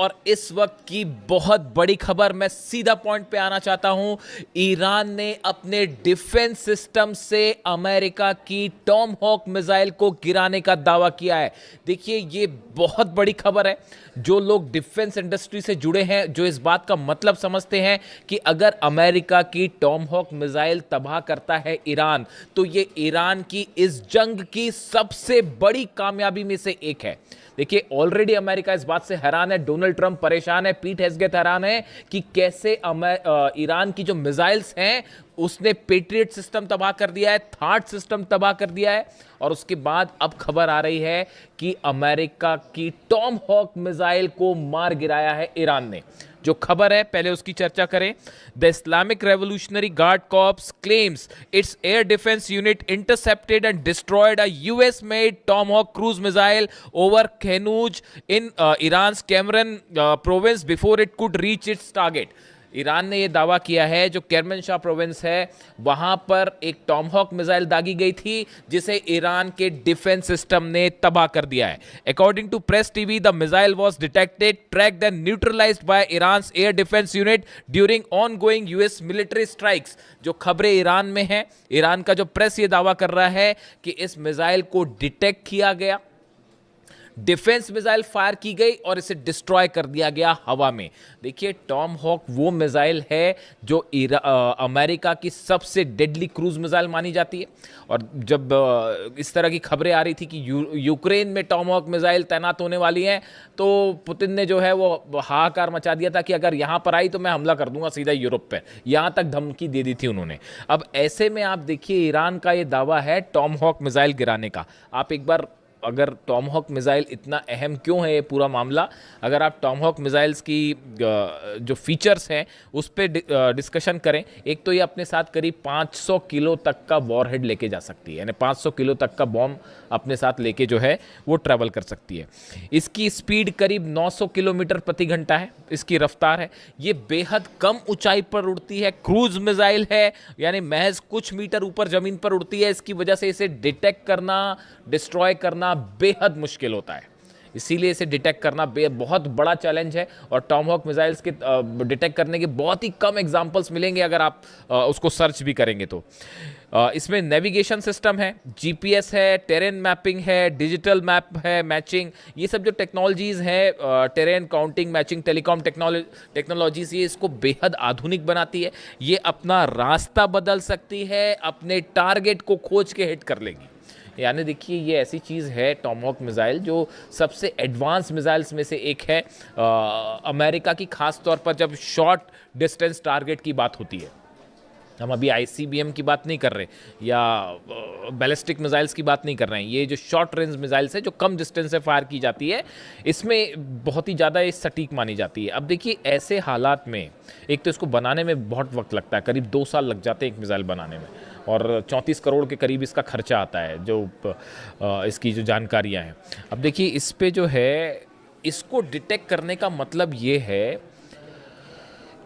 और इस वक्त की बहुत बड़ी खबर, मैं सीधा पॉइंट पे आना चाहता हूं। ईरान ने अपने डिफेंस सिस्टम से अमेरिका की टॉमहॉक मिसाइल को गिराने का दावा किया है। देखिए, ये बहुत बड़ी खबर है। जो लोग डिफेंस इंडस्ट्री से जुड़े हैं, जो इस बात का मतलब समझते हैं कि अगर अमेरिका की टॉमहॉक मिसाइल तबाह करता है ईरान, तो ये ईरान की इस जंग की सबसे बड़ी कामयाबी में से एक है। देखिए, ऑलरेडी अमेरिका इस बात से हैरान है, डोनाल्ड ट्रंप परेशान है, पीट हेगसेथ हैरान है कि कैसे ईरान की जो मिसाइल्स हैं उसने पेट्रियट सिस्टम तबाह कर दिया है, थार्ड सिस्टम तबाह कर दिया है। और उसके बाद अब खबर आ रही है कि अमेरिका की टॉमहॉक मिसाइल को मार गिराया है ईरान ने। जो खबर है पहले उसकी चर्चा करें। The Islamic revolutionary guard corps claims its air defence unit intercepted and destroyed a US made Tomahawk cruise missile over Khanuj in Iran Kerman province before it could reach its target. Iran ने यह दावा किया है जो केरमनशाह province है वहां पर एक टॉमहॉक मिसाइल दागी गई थी जिसे ईरान के डिफेंस सिस्टम ने तबाह कर दिया है। According to press TV, the missile was detected, tracked and neutralised by Iran's air defence unit during ongoing US military strikes. जो खबरें ईरान में हैं, ईरान का जो प्रेस ये दावा कर रहा है कि इस मिसाइल को डिटेक्ट किया गया, डिफेंस मिसाइल फायर की गई और इसे डिस्ट्रॉय कर दिया गया हवा में। देखिए, टॉमहॉक वो मिसाइल है जो अमेरिका की सबसे डेडली क्रूज मिसाइल मानी जाती है। और जब इस तरह की खबरें आ रही थी कि यूक्रेन में टॉमहॉक मिसाइल तैनात होने वाली हैं, तो पुतिन ने जो है वो हाहाकार मचा दिया था कि अगर यहां पर आई तो मैं हमला कर दूंगा सीधा यूरोप पर। यहां तक धमकी दे दी थी उन्होंने। अब ऐसे में आप देखिए, ईरान का ये दावा है टॉमहॉक मिसाइल गिराने का। आप एक बार, अगर टॉमहॉक मिसाइल इतना अहम क्यों है ये पूरा मामला, अगर आप टॉमहॉक मिसाइल्स की जो फीचर्स हैं उस पर डिस्कशन करें। एक तो ये अपने साथ करीब 500 किलो तक का वॉरहेड लेके जा सकती है, यानी 500 किलो तक का बॉम्ब अपने साथ लेके जो है वो ट्रैवल कर सकती है। इसकी स्पीड करीब 900 किलोमीटर प्रति घंटा है, इसकी रफ्तार है। ये बेहद कम ऊंचाई पर उड़ती है, क्रूज मिसाइल है, यानी महज कुछ मीटर ऊपर जमीन पर उड़ती है। इसकी वजह से इसे डिटेक्ट करना, डिस्ट्रॉय करना बेहद मुश्किल होता है। इसीलिए इसे डिटेक्ट करना बहुत बड़ा चैलेंज है। और टॉमहॉक मिसाइल्स के डिटेक्ट करने के बहुत ही कम एग्जांपल्स मिलेंगे अगर आप उसको सर्च भी करेंगे तो। इसमें नेविगेशन सिस्टम है, जीपीएस है, टेरेन मैपिंग है, डिजिटल मैप है, मैचिंग, ये सब जो टेक्नोलॉजीज़ हैं, terrain counting, matching, telecom technologies, ये इसको बेहद आधुनिक बनाती है। ये अपना रास्ता बदल सकती है, अपने टारगेट को खोज के हिट कर लेगी। यानी देखिए, ये ऐसी चीज़ है टॉमहॉक मिसाइल जो सबसे एडवांस मिसाइल्स में से एक है अमेरिका की, खास तौर पर जब शॉर्ट डिस्टेंस टारगेट की बात होती है। हम अभी आईसीबीएम की बात नहीं कर रहे या बैलिस्टिक मिसाइल्स की बात नहीं कर रहे हैं। ये जो शॉर्ट रेंज मिसाइल्स है जो कम डिस्टेंस से फायर की जाती है, इसमें बहुत ही ज़्यादा ये सटीक मानी जाती है। अब देखिए, ऐसे हालात में एक तो इसको बनाने में बहुत वक्त लगता है, करीब 2 साल लग जाते हैं एक मिसाइल बनाने में, और 34 करोड़ के करीब इसका खर्चा आता है, जो इसकी जो जानकारियाँ हैं। अब देखिए, इस पे जो है, इसको डिटेक्ट करने का मतलब ये है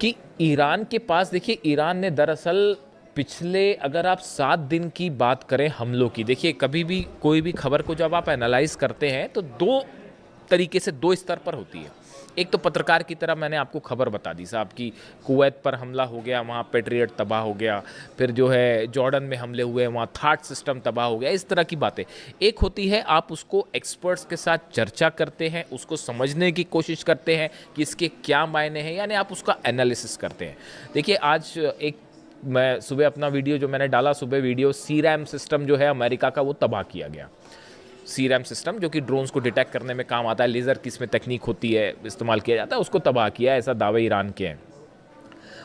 कि ईरान के पास, देखिए, ईरान ने दरअसल पिछले, अगर आप 7 दिन की बात करें हमलों की, देखिए कभी भी कोई भी खबर को जब आप एनालाइज करते हैं तो 2 तरीके से, 2 स्तर पर होती है। एक तो पत्रकार की तरह मैंने आपको खबर बता दी साहब कि कुवैत पर हमला हो गया, वहाँ पेट्रियट तबाह हो गया, फिर जो है जॉर्डन में हमले हुए, वहाँ थार्ड सिस्टम तबाह हो गया, इस तरह की बातें। एक होती है आप उसको एक्सपर्ट्स के साथ चर्चा करते हैं, उसको समझने की कोशिश करते हैं कि इसके क्या मायने हैं, यानी आप उसका एनालिसिस करते हैं। देखिए, आज एक, मैं सुबह अपना वीडियो जो मैंने डाला, सुबह वीडियो, सीरैम सिस्टम जो है अमेरिका का, वो तबाह किया गया। सीरैम सिस्टम जो कि ड्रोन्स को डिटेक्ट करने में काम आता है, लेज़र की इसमें तकनीक होती है, इस्तेमाल किया जाता है, उसको तबाह किया, ऐसा दावे ईरान के हैं।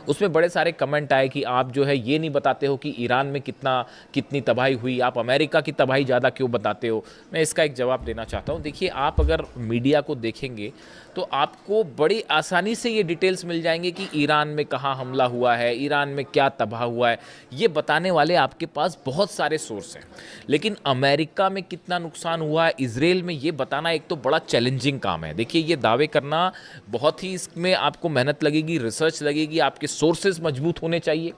उसमें बड़े सारे कमेंट आए कि आप जो है ये नहीं बताते हो कि ईरान में कितनी तबाही हुई, आप अमेरिका की तबाही ज़्यादा क्यों बताते हो। मैं इसका एक जवाब देना चाहता हूँ। देखिए, आप अगर मीडिया को देखेंगे तो आपको बड़ी आसानी से ये डिटेल्स मिल जाएंगे कि ईरान में कहाँ हमला हुआ है, ईरान में क्या तबाह हुआ है, ये बताने वाले आपके पास बहुत सारे सोर्स हैं। लेकिन अमेरिका में कितना नुकसान हुआ है, इजराइल में, ये बताना एक तो बड़ा चैलेंजिंग काम है। देखिए, ये दावे करना बहुत ही, इसमें आपको मेहनत लगेगी, रिसर्च लगेगी, आपके सोर्सेज मजबूत होने चाहिए,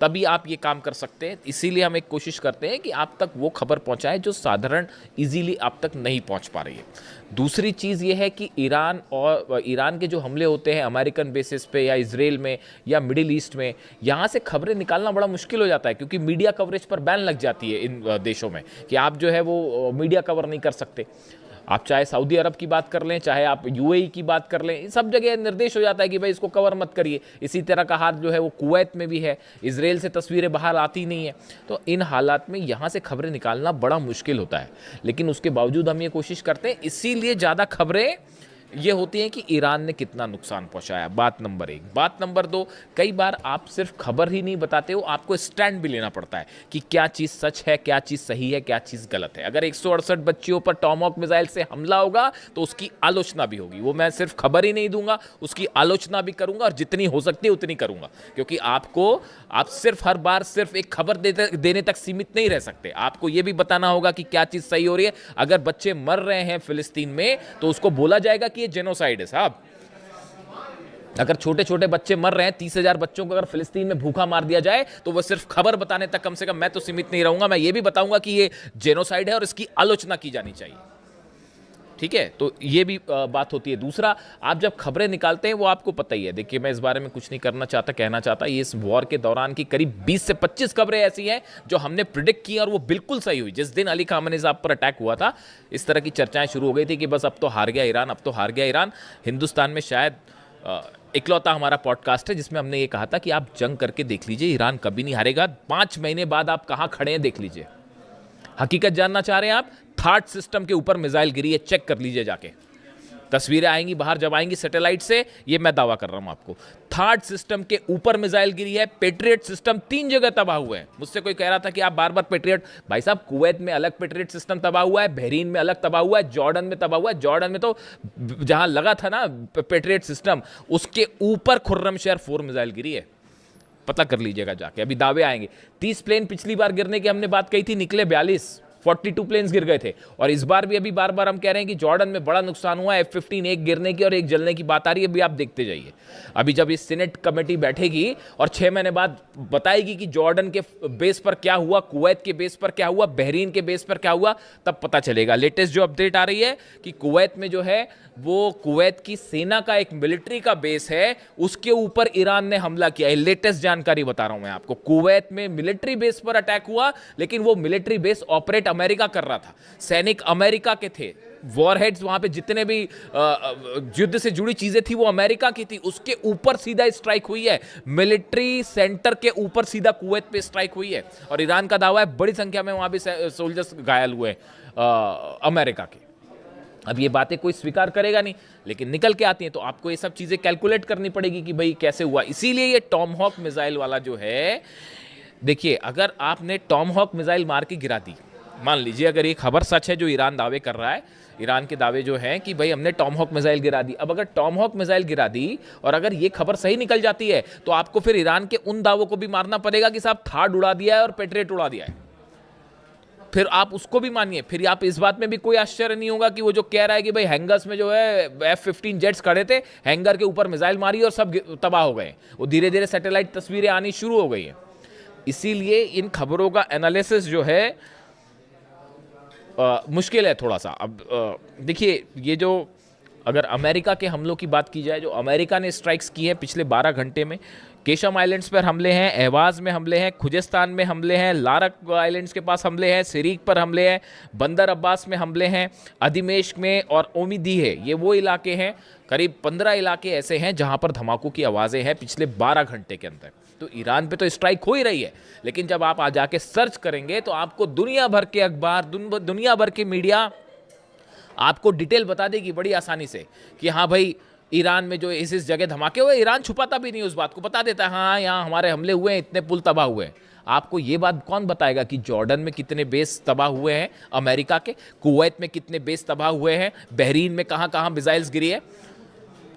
तभी आप ये काम कर सकते हैं। इसीलिए हम एक कोशिश करते हैं कि आप तक वो खबर पहुंचाएं जो साधारण इजीली आप तक नहीं पहुंच पा रही है। दूसरी चीज़ ये है कि ईरान के जो हमले होते हैं अमेरिकन बेसिस पे या इजराइल में या मिडिल ईस्ट में, यहाँ से खबरें निकालना बड़ा मुश्किल हो जाता है, क्योंकि मीडिया कवरेज पर बैन लग जाती है इन देशों में कि आप जो है वो मीडिया कवर नहीं कर सकते। आप चाहे सऊदी अरब की बात कर लें, चाहे आप यूएई की बात कर लें, सब जगह निर्देश हो जाता है कि भाई इसको कवर मत करिए। इसी तरह का हाल जो है वो कुवैत में भी है, इजराइल से तस्वीरें बाहर आती नहीं है। तो इन हालात में यहाँ से खबरें निकालना बड़ा मुश्किल होता है, लेकिन उसके बावजूद हम ये कोशिश करते हैं। इसीलिए ज़्यादा खबरें ये होती हैं कि ईरान ने कितना नुकसान पहुंचाया, बात नंबर 1। बात नंबर 2, कई बार आप सिर्फ खबर ही नहीं बताते हो, आपको स्टैंड भी लेना पड़ता है कि क्या चीज़ सच है, क्या चीज़ सही है, क्या चीज़ गलत है। अगर 168 बच्चियों पर टॉमहॉक मिसाइल से हमला होगा तो उसकी आलोचना भी होगी। वो मैं सिर्फ खबर ही नहीं दूंगा, उसकी आलोचना भी करूंगा, और जितनी हो सकती है उतनी करूंगा, क्योंकि आप सिर्फ हर बार सिर्फ एक खबर देने तक सीमित नहीं रह सकते। आपको ये भी बताना होगा कि क्या चीज़ सही हो रही है। अगर बच्चे मर रहे हैं फिलिस्तीन में तो उसको बोला जाएगा कि ये जेनोसाइड है साहब। अगर छोटे छोटे बच्चे मर रहे हैं, 30,000 बच्चों को अगर फिलिस्तीन में भूखा मार दिया जाए तो वह सिर्फ खबर बताने तक कम से कम मैं तो सीमित नहीं रहूंगा। मैं ये भी बताऊंगा कि ये जेनोसाइड है और इसकी आलोचना की जानी चाहिए। ठीक है, तो ये भी बात होती है। दूसरा, आप जब खबरें निकालते हैं वो आपको पता ही है। देखिए, मैं इस बारे में कुछ नहीं कहना चाहता। ये इस वॉर के दौरान की करीब 20 से 25 खबरें ऐसी हैं जो हमने प्रिडिक्ट की और वो बिल्कुल सही हुई। जिस दिन अली खामेनी साहब पर अटैक हुआ था, इस तरह की चर्चाएं शुरू हो गई थी कि बस अब तो हार गया ईरान, अब तो हार गया ईरान। हिंदुस्तान में शायद इकलौता हमारा पॉडकास्ट है जिसमें हमने ये कहा था कि आप जंग करके देख लीजिए, ईरान कभी नहीं हारेगा। 5 महीने बाद आप कहाँ खड़े हैं देख लीजिए। हकीकत जानना चाह रहे हैं आप? थार्ड सिस्टम के ऊपर मिसाइल गिरी है, चेक कर लीजिए जाके। तस्वीरें आएंगी बाहर जब आएंगी सैटेलाइट से, ये मैं दावा कर रहा हूं आपको। थार्ड सिस्टम के ऊपर मिसाइल गिरी है। पेट्रियट सिस्टम 3 जगह तबाह हुए हैं। मुझसे कोई कह रहा था कि आप बार बार पेट्रियट, भाई साहब कुवैत में अलग पेट्रियट सिस्टम तबाह हुआ है, बहरीन में अलग तबाह हुआ है, जॉर्डन में तबाह हुआ है। जॉर्डन में तो जहां लगा था ना पेट्रियट सिस्टम, उसके ऊपर खुर्रमशहर 4 मिसाइल गिरी है। पता कर लीजिएगा जाके, अभी दावे आएंगे। 30 प्लेन पिछली बार गिरने की हमने बात कही थी, निकले 42 प्लेन्स गिर गए थे। और इस बार भी अभी बार बार हम कह रहे हैं कि जॉर्डन में बड़ा नुकसान हुआ। F-15 एक गिरने की और एक जलने की बात आ रही है, अभी आप देखते जाइए। अभी जब इस सीनेट कमेटी बैठेगी और 6 महीने बाद बताएगी कि जॉर्डन के बेस पर क्या हुआ, कुवैत के बेस पर क्या हुआ, बहरीन के बेस पर क्या हुआ, तब पता चलेगा। लेटेस्ट जो अपडेट आ रही है कि कुवैत में जो है वो कुवैत की सेना का एक मिलिट्री का बेस है, उसके ऊपर ईरान ने हमला किया है। लेटेस्ट जानकारी बता रहा हूं मैं आपको। कुवैत में मिलिट्री बेस पर अटैक हुआ, लेकिन वो मिलिट्री बेस ऑपरेट अमेरिका कर रहा था, सैनिक अमेरिका के थे, वॉरहेड्स वहां पे जितने भी युद्ध से जुड़ी चीजें थी वो अमेरिका की थी। उसके ऊपर सीधा स्ट्राइक हुई है, मिलिट्री सेंटर के ऊपर सीधा कुवैत पे स्ट्राइक हुई है। और ईरान का दावा है बड़ी संख्या में वहां भी सोल्जर्स घायल हुए अमेरिका के। अब ये बातें कोई स्वीकार करेगा नहीं, लेकिन निकल के आती हैं, तो आपको ये सब चीजें कैलकुलेट करनी पड़ेगी कि भाई कैसे हुआ। इसीलिए ये टॉमहॉक मिसाइल वाला जो है, देखिए, अगर आपने टॉमहॉक मिसाइल मार के गिरा दी, मान लीजिए अगर ये खबर सच है जो ईरान दावे कर रहा है, ईरान के दावे जो हैं कि भाई हमने टॉमहॉक मिसाइल गिरा दी। अब अगर टॉमहॉक मिसाइल गिरा दी और अगर ये खबर सही निकल जाती है, तो आपको फिर ईरान के उन दावों को भी मारना पड़ेगा कि साहब थार्ड उड़ा दिया है और पेट्रियट उड़ा दिया है। फिर आप उसको भी मानिए। फिर आप इस बात में भी कोई आश्चर्य नहीं होगा कि वो जो कह रहा है कि भाई हैंगर्स में जो है F-15 जेट्स खड़े थे, हैंगर के ऊपर मिसाइल मारी और सब तबाह हो गए। वो धीरे धीरे सैटेलाइट तस्वीरें आनी शुरू हो गई हैं। इसीलिए इन खबरों का एनालिसिस जो है मुश्किल है थोड़ा सा। अब देखिए, ये जो अगर अमेरिका के हमलों की बात की जाए, जो अमेरिका ने स्ट्राइक्स की है पिछले 12 घंटे में, केशम आइलैंड्स पर हमले हैं, एहवाज में हमले हैं, खुजेस्तान में हमले हैं, लारक आइलैंड्स के पास हमले हैं, सिरीक पर हमले हैं, बंदर अब्बास में हमले हैं, अधिमेश में और ओमिदी है, ये वो इलाके हैं। करीब 15 इलाके ऐसे हैं जहां पर धमाकों की आवाज़ें हैं पिछले 12 घंटे के अंदर। तो ईरान पे तो स्ट्राइक हो ही रही है, लेकिन जब आप आ जाके सर्च करेंगे तो आपको दुनिया भर के अखबार, दुनिया भर के मीडिया आपको डिटेल बता देगी बड़ी आसानी से कि हाँ भाई, ईरान में जो इस जगह धमाके हुए, ईरान छुपाता भी नहीं उस बात को, बता देता है हाँ यहाँ हमारे हमले हुए हैं, इतने पुल तबाह हुए हैं। आपको ये बात कौन बताएगा कि जॉर्डन में कितने बेस तबाह हुए हैं अमेरिका के, कुवैत में कितने बेस तबाह हुए हैं, बहरीन में कहाँ कहाँ मिसाइल्स गिरी है,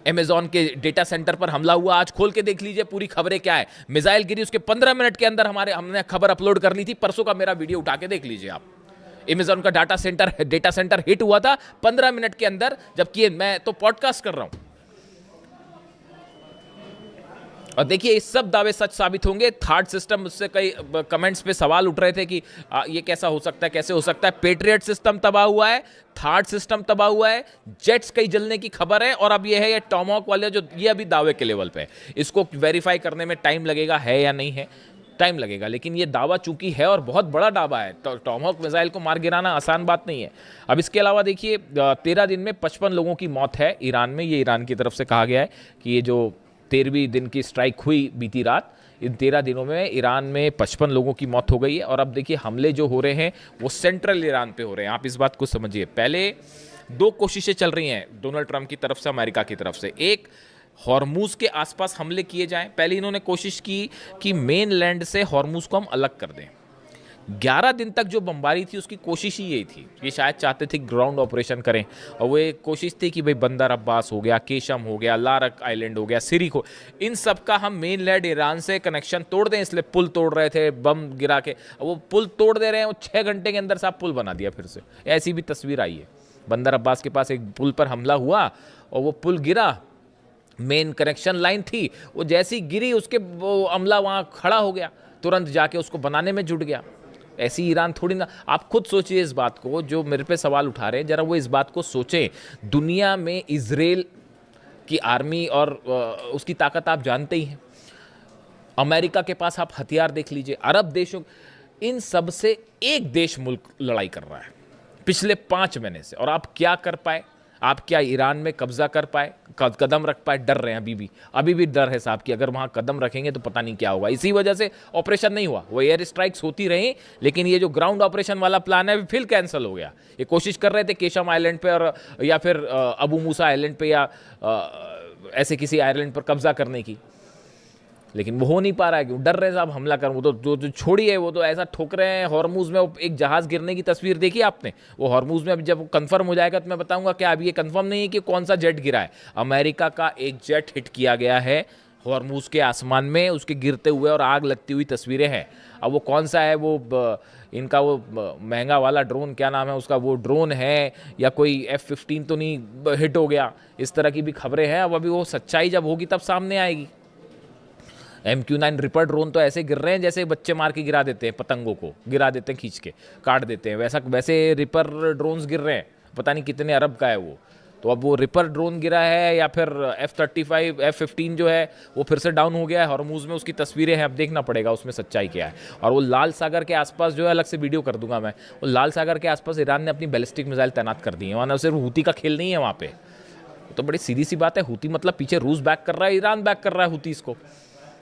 अमेज़न के डेटा सेंटर पर हमला हुआ, आज खोल के देख लीजिए पूरी खबरें क्या है। मिसाइल गिरी, उसके 15 मिनट के अंदर हमने खबर अपलोड कर ली थी, परसों का मेरा वीडियो उठा के देख लीजिए आप। अमेज़न का डेटा सेंटर हिट हुआ था 15 मिनट के अंदर, जबकि मैं तो पॉडकास्ट कर रहा हूं। और देखिए ये सब दावे सच साबित होंगे। थर्ड सिस्टम, उससे कई कमेंट्स पे सवाल उठ रहे थे कि ये कैसा हो सकता है, कैसे हो सकता है। पेट्रियट सिस्टम तबाह हुआ है, थर्ड सिस्टम तबाह हुआ है, जेट्स कई जलने की खबर है, और अब ये है ये टॉमहॉक वाले जो ये अभी दावे के लेवल पे है। इसको वेरीफाई करने में टाइम लगेगा, है या नहीं है, टाइम लगेगा, लेकिन ये दावा चूंकि है और बहुत बड़ा दावा है, तो टॉमहॉक मिसाइल को मार गिराना आसान बात नहीं है। अब इसके अलावा देखिए 13 दिन में 55 लोगों की मौत है ईरान में। ये ईरान की तरफ से कहा गया है कि ये जो 13वीं दिन की स्ट्राइक हुई बीती रात, इन 13 दिनों में ईरान में 55 लोगों की मौत हो गई है। और अब देखिए हमले जो हो रहे हैं वो सेंट्रल ईरान पे हो रहे हैं। आप इस बात को समझिए। पहले 2 कोशिशें चल रही हैं डोनाल्ड ट्रंप की तरफ से, अमेरिका की तरफ से। एक, हॉर्मूज के आसपास हमले किए जाएं। पहले इन्होंने कोशिश की कि मेन लैंड से हॉर्मूज को हम अलग कर दें। 11 दिन तक जो बमबारी थी उसकी कोशिश ही यही थी। ये शायद चाहते थे ग्राउंड ऑपरेशन करें, और वो एक कोशिश थी कि भाई बंदर अब्बास हो गया, केशम हो गया, लारक आइलैंड हो गया, सिरिक हो, इन सब का हम मेन लैंड ईरान से कनेक्शन तोड़ दें। इसलिए पुल तोड़ रहे थे बम गिरा के। वो पुल तोड़ दे रहे हैं, वो 6 घंटे के अंदर साहब पुल बना दिया फिर से। ऐसी भी तस्वीर आई है। बंदर अब्बास के पास एक पुल पर हमला हुआ और वो पुल गिरा, मेन कनेक्शन लाइन थी, वो जैसी गिरी उसके वो अमला वहाँ खड़ा हो गया, तुरंत जाके उसको बनाने में जुट गया। ऐसी ईरान थोड़ी ना। आप खुद सोचिए इस बात को, जो मेरे पे सवाल उठा रहे हैं, जरा वो इस बात को सोचें। दुनिया में इजराइल की आर्मी और उसकी ताकत आप जानते ही हैं। अमेरिका के पास आप हथियार देख लीजिए, अरब देशों, इन सब से एक देश मुल्क लड़ाई कर रहा है पिछले 5 महीने से। और आप क्या कर पाए? आप क्या ईरान में कब्जा कर पाए, कदम रख पाए? डर रहे हैं अभी भी डर है साहब कि अगर वहाँ कदम रखेंगे तो पता नहीं क्या होगा। इसी वजह से ऑपरेशन नहीं हुआ। वो एयर स्ट्राइक्स होती रही, लेकिन ये जो ग्राउंड ऑपरेशन वाला प्लान है फिर कैंसिल हो गया। ये कोशिश कर रहे थे केशम आइलैंड पे और या फिर अबू मूसा आइलैंड पे या ऐसे किसी आइलैंड पर कब्जा करने की, लेकिन वो हो नहीं पा रहा है। क्यों? डर रहे हैं साहब हमला कर। वो तो जो छोड़िए, वो तो ऐसा ठोक रहे हैं। हॉर्मूज में एक जहाज़ गिरने की तस्वीर देखी आपने? वो हॉर्मूज में अभी जब कंफर्म हो जाएगा तो मैं बताऊंगा क्या। अभी ये कंफर्म नहीं है कि कौन सा जेट गिरा है। अमेरिका का एक जेट हिट किया गया है हॉर्मूज के आसमान में, उसके गिरते हुए और आग लगती हुई तस्वीरें हैं। अब वो कौन सा है, वो इनका वो महंगा वाला ड्रोन, क्या नाम है उसका, वो ड्रोन है या कोई F-15 तो नहीं हिट हो गया? इस तरह की भी खबरें हैं। अब अभी वो सच्चाई जब होगी तब सामने आएगी। MQ-9 रिपर ड्रोन तो ऐसे गिर रहे हैं जैसे बच्चे मार के गिरा देते हैं, पतंगों को गिरा देते हैं, खींच के काट देते हैं, वैसे रिपर ड्रोन्स गिर रहे हैं। पता नहीं कितने अरब का है वो। तो अब वो रिपर ड्रोन गिरा है या फिर F-35 F-15 जो है वो फिर से डाउन हो गया है हॉर्मूज में। उसकी तस्वीरें हैं, अब देखना पड़ेगा उसमें सच्चाई क्या है। और वो लाल सागर के आसपास जो है, अलग से वीडियो कर दूंगा मैं, वो लाल सागर के आसपास ईरान ने अपनी बैलिस्टिक मिसाइल तैनात कर दी है। वहाँ सिर्फ हूती का खेल नहीं है वहाँ पे। तो बड़ी सीधी सी बात है, हूती मतलब पीछे रूस बैक कर रहा है, ईरान बैक कर रहा है हूतीस को।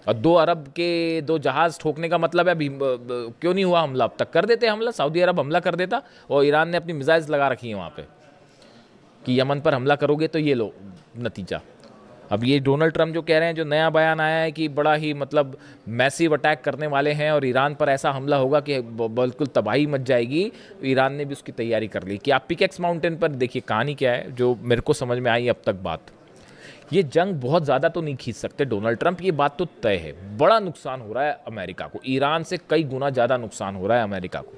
और 2 अरब के 2 जहाज़ ठोकने का मतलब है अभी क्यों नहीं हुआ हमला? अब तक कर देते हमला, सऊदी अरब हमला कर देता। और ईरान ने अपनी मिसाइल्स लगा रखी हैं वहाँ पे कि यमन पर हमला करोगे तो ये लो नतीजा। अब ये डोनाल्ड ट्रंप जो कह रहे हैं, जो नया बयान आया है कि बड़ा ही मतलब मैसिव अटैक करने वाले हैं और ईरान पर ऐसा हमला होगा कि बिल्कुल तबाही मच जाएगी, ईरान ने भी उसकी तैयारी कर ली। कि आप पिकेक्स माउंटेन पर देखिए कहानी क्या है, जो मेरे को समझ में आई अब तक बात। ये जंग बहुत ज़्यादा तो नहीं खींच सकते डोनाल्ड ट्रंप, ये बात तो तय है। बड़ा नुकसान हो रहा है अमेरिका को, ईरान से कई गुना ज़्यादा नुकसान हो रहा है अमेरिका को,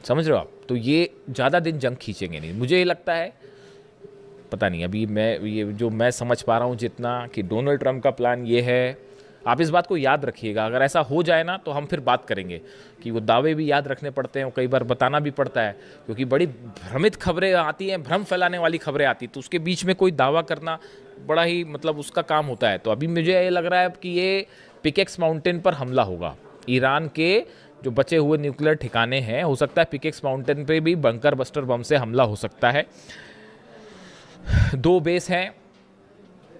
समझ रहे हो आप? तो ये ज़्यादा दिन जंग खींचेंगे नहीं, मुझे ये लगता है। पता नहीं, अभी मैं समझ पा रहा हूँ जितना, कि डोनाल्ड ट्रंप का प्लान ये है। आप इस बात को याद रखिएगा, अगर ऐसा हो जाए ना तो हम फिर बात करेंगे कि वो दावे भी याद रखने पड़ते हैं, कई बार बताना भी पड़ता है, क्योंकि बड़ी भ्रमित खबरें आती हैं, भ्रम फैलाने वाली खबरें आती, तो उसके बीच में कोई दावा करना बड़ा ही मतलब उसका काम होता है। तो अभी मुझे ये लग रहा है कि ये पिकेक्स माउंटेन पर हमला होगा। ईरान के जो बचे हुए न्यूक्लियर ठिकाने हैं, हो सकता है पिकेक्स माउंटेन पे भी बंकर बस्टर बम से हमला हो सकता है। 2 बेस हैं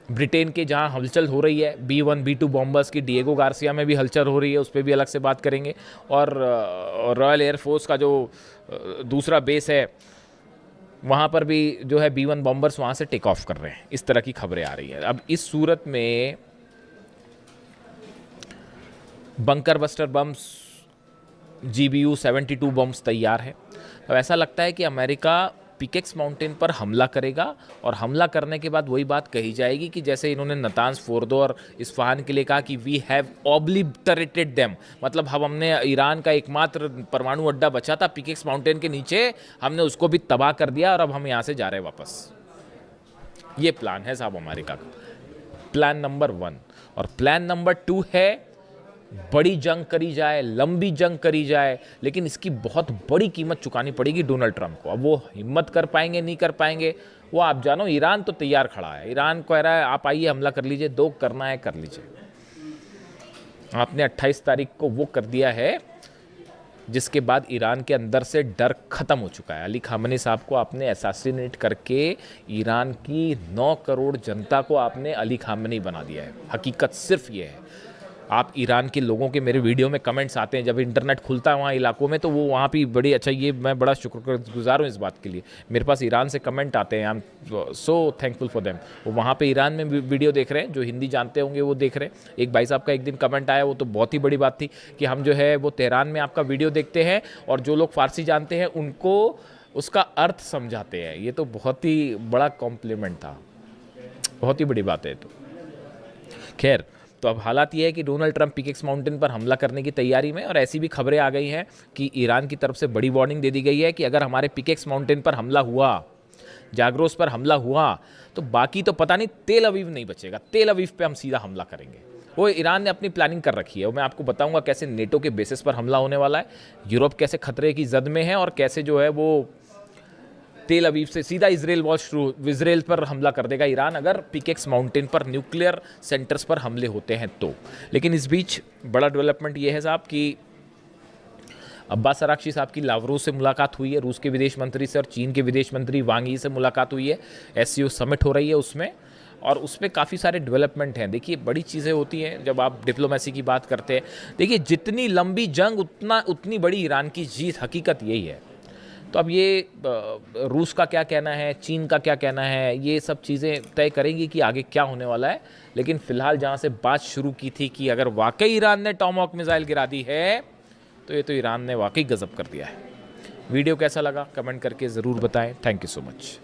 ब्रिटेन के जहां हलचल हो रही है, B-1 B-2 बॉम्बर्स की, डिएगो गार्सिया में भी हलचल हो रही है, उस पर भी अलग से बात करेंगे। और रॉयल एयरफोर्स का जो दूसरा बेस है वहाँ पर भी जो है B-1 बॉम्बर्स वहाँ से टेक ऑफ कर रहे हैं। इस तरह की खबरें आ रही हैं। अब इस सूरत में bunker buster bumps GBU-72 bumps तैयार है। अब ऐसा लगता है कि अमेरिका पिकेक्स माउंटेन पर हमला करेगा, और हमला करने के बाद वही बात कही जाएगी कि जैसे इन्होंने नतांज फोर्दो और इस्फहान के लिए कहा कि वी हैव ऑब्लिटरेटेड देम, मतलब हमने ईरान का एकमात्र परमाणु अड्डा बचा था पिकेक्स माउंटेन के नीचे, हमने उसको भी तबाह कर दिया और अब हम यहाँ से जा रहे हैं वापस। ये प्लान है साहब अमेरिका का। Plan number 1। और प्लान नंबर 2 है बड़ी जंग करी जाए, लंबी जंग करी जाए, लेकिन इसकी बहुत बड़ी कीमत चुकानी पड़ेगी डोनाल्ड ट्रंप को। अब वो हिम्मत कर पाएंगे नहीं कर पाएंगे वो आप जानो। ईरान तो तैयार खड़ा है, ईरान कह रहा है आप आइए हमला कर लीजिए, दो करना है कर लीजिए। आपने 28 तारीख को वो कर दिया है जिसके बाद ईरान के अंदर से डर खत्म हो चुका है। अली खामनी साहब को आपने असैसिनेट करके ईरान की 9 करोड़ जनता को आपने अली खामनी बना दिया है। हकीकत सिर्फ ये है। आप ईरान के लोगों के मेरे वीडियो में कमेंट्स आते हैं, जब इंटरनेट खुलता है वहाँ इलाकों में, तो वो वहाँ भी बड़ी अच्छा, ये मैं बड़ा शुक्रगुजार हूँ इस बात के लिए। मेरे पास ईरान से कमेंट आते हैं, I am so thankful for them. वो वहाँ पे ईरान में वीडियो देख रहे हैं, जो हिंदी जानते होंगे वो देख रहे हैं। एक भाई साहब का एक दिन कमेंट आया, वो तो बहुत ही बड़ी बात थी कि हम जो है वो तेहरान में आपका वीडियो देखते हैं और जो लोग फारसी जानते हैं उनको उसका अर्थ समझाते हैं। ये तो बहुत ही बड़ा कॉम्प्लीमेंट था, बहुत ही बड़ी बात है। तो खैर, तो अब हालात ये है कि डोनाल्ड ट्रंप पिकेक्स माउंटेन पर हमला करने की तैयारी में, और ऐसी भी खबरें आ गई हैं कि ईरान की तरफ से बड़ी वार्निंग दे दी गई है कि अगर हमारे पिकेक्स माउंटेन पर हमला हुआ, जाग्रोस पर हमला हुआ, तो बाकी तो पता नहीं तेल अवीव नहीं बचेगा। तेल अवीव पे हम सीधा हमला करेंगे। वो ईरान ने अपनी प्लानिंग कर रखी है। वो मैं आपको बताऊंगा कैसे नेटो के बेसिस पर हमला होने वाला है, यूरोप कैसे खतरे की जद में है, और कैसे जो है वो तेल अवीव से सीधा इजराइल पर हमला कर देगा ईरान अगर पिकेक्स माउंटेन पर न्यूक्लियर सेंटर्स पर हमले होते हैं तो। लेकिन इस बीच बड़ा डेवलपमेंट ये है साहब कि अब्बास अराक्ची साहब की लावरोव से मुलाकात हुई है, रूस के विदेश मंत्री से, और चीन के विदेश मंत्री वांग यी से मुलाकात हुई है। एससीओ समिट हो रही है उसमें, और उसमें काफ़ी सारे डेवलपमेंट हैं। देखिए, बड़ी चीज़ें होती हैं जब आप डिप्लोमेसी की बात करते हैं। देखिए, जितनी लंबी जंग उतनी बड़ी ईरान की जीत, हकीकत यही है। तो अब ये रूस का क्या कहना है, चीन का क्या कहना है, ये सब चीज़ें तय करेंगी कि आगे क्या होने वाला है। लेकिन फिलहाल जहाँ से बात शुरू की थी कि अगर वाकई ईरान ने टॉमहॉक मिसाइल गिरा दी है, तो ये तो ईरान ने वाकई गजब कर दिया है। वीडियो कैसा लगा कमेंट करके ज़रूर बताएं। Thank you so much.